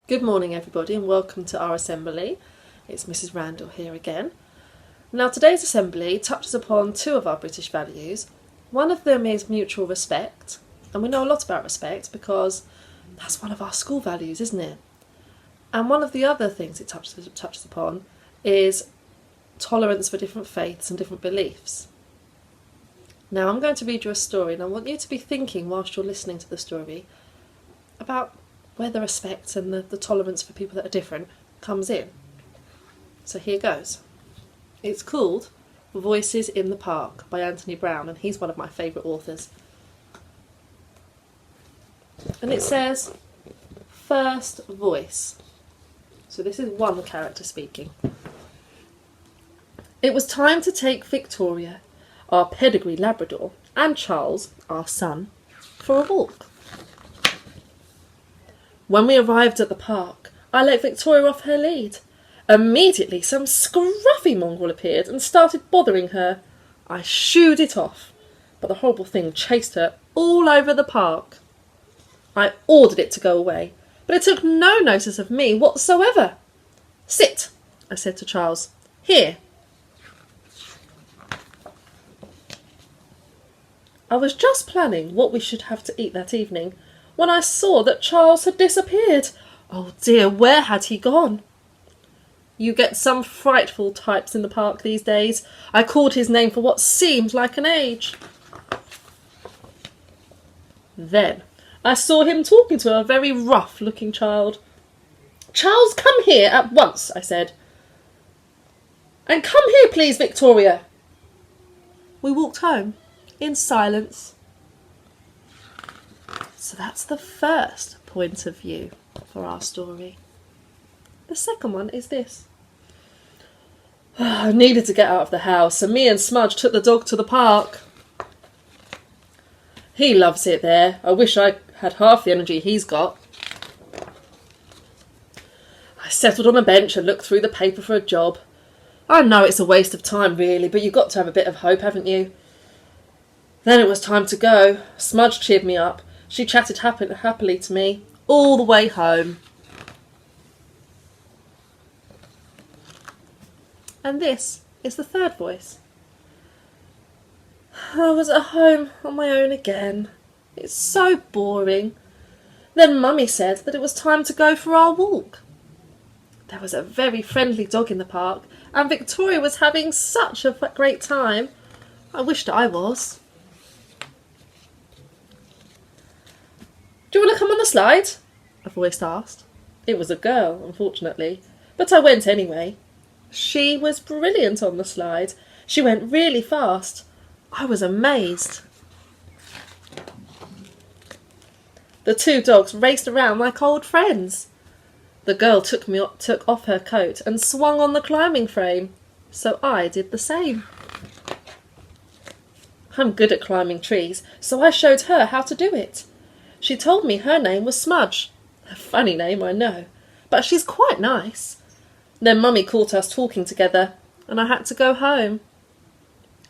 Good morning everybody and welcome to our assembly. It's Mrs. Randall here again. Now today's assembly touches upon two of our British values. One of them is mutual respect, and we know a lot about respect because that's one of our school values, isn't it? And one of the other things it touches upon is tolerance for different faiths and different beliefs. Now I'm going to read you a story, and I want you to be thinking whilst you're listening to the story about where the respect and the tolerance for people that are different comes in. So here goes. It's called Voices in the Park by Anthony Browne, and he's one of my favourite authors. And it says, first voice. So this is one character speaking. It was time to take Victoria, our pedigree Labrador, and Charles, our son, for a walk. When we arrived at the park, I let Victoria off her lead. Immediately some scruffy mongrel appeared and started bothering her. I shooed it off, but the horrible thing chased her all over the park. I ordered it to go away, but it took no notice of me whatsoever. Sit, I said to Charles. Here. I was just planning what we should have to eat that evening when I saw that Charles had disappeared. Oh dear, where had he gone? You get some frightful types in the park these days. I called his name for what seemed like an age. Then I saw him talking to a very rough-looking child. Charles, come here at once, I said. And come here, please, Victoria. We walked home in silence. So that's the first point of view for our story. The second one is this. I needed to get out of the house, and me and Smudge took the dog to the park. He loves it there. I wish I had half the energy he's got. I settled on a bench and looked through the paper for a job. I know it's a waste of time really, but you've got to have a bit of hope, haven't you? Then it was time to go. Smudge cheered me up. She chatted happily to me all the way home. And this is the third voice. I was at home on my own again. It's so boring. Then Mummy said that it was time to go for our walk. There was a very friendly dog in the park, and Victoria was having such a great time. I wished I was. Do you want to come on the slide? A voice asked. It was a girl, unfortunately, but I went anyway. She was brilliant on the slide. She went really fast. I was amazed. The two dogs raced around like old friends. The girl took off her coat and swung on the climbing frame, so I did the same. I'm good at climbing trees, so I showed her how to do it. She told me her name was Smudge. A funny name, I know, but she's quite nice. Then Mummy caught us talking together, and I had to go home.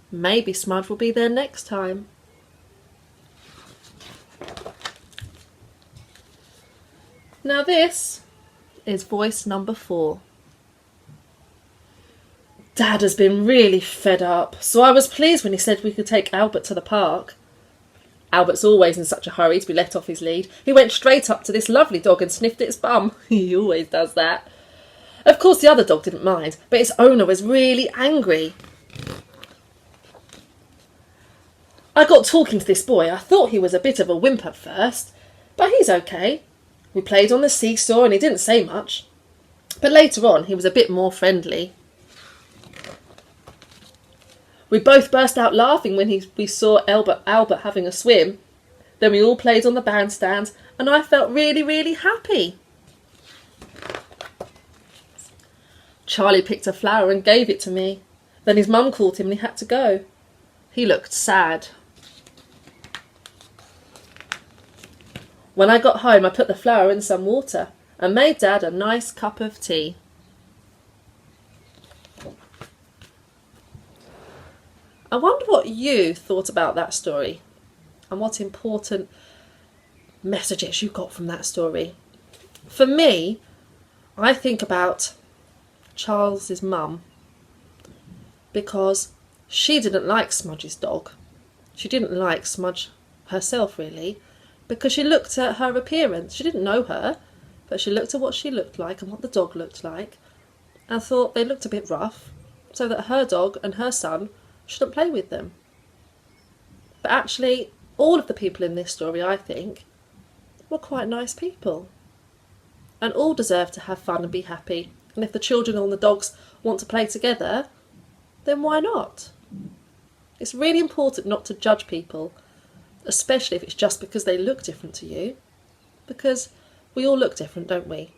Maybe Smudge will be there next time. Now this is voice number 4. Dad has been really fed up, so I was pleased when he said we could take Albert to the park. Albert's always in such a hurry to be let off his lead. He went straight up to this lovely dog and sniffed its bum. He always does that. Of course the other dog didn't mind, but its owner was really angry. I got talking to this boy. I thought he was a bit of a wimp at first, but he's okay. We played on the seesaw and he didn't say much. But later on he was a bit more friendly. We both burst out laughing when we saw Albert having a swim. Then we all played on the bandstand and I felt really, really happy. Charlie picked a flower and gave it to me. Then his mum called him and he had to go. He looked sad. When I got home I put the flower in some water and made Dad a nice cup of tea. I wonder what you thought about that story and what important messages you got from that story. For me, I think about Charles's mum, because she didn't like Smudge's dog. She didn't like Smudge herself, really, because she looked at her appearance. She didn't know her, but she looked at what she looked like and what the dog looked like and thought they looked a bit rough, so that her dog and her son shouldn't play with them. But actually, all of the people in this story, I think, were quite nice people. And all deserve to have fun and be happy. And if the children and the dogs want to play together, then why not? It's really important not to judge people, especially if it's just because they look different to you. Because we all look different, don't we?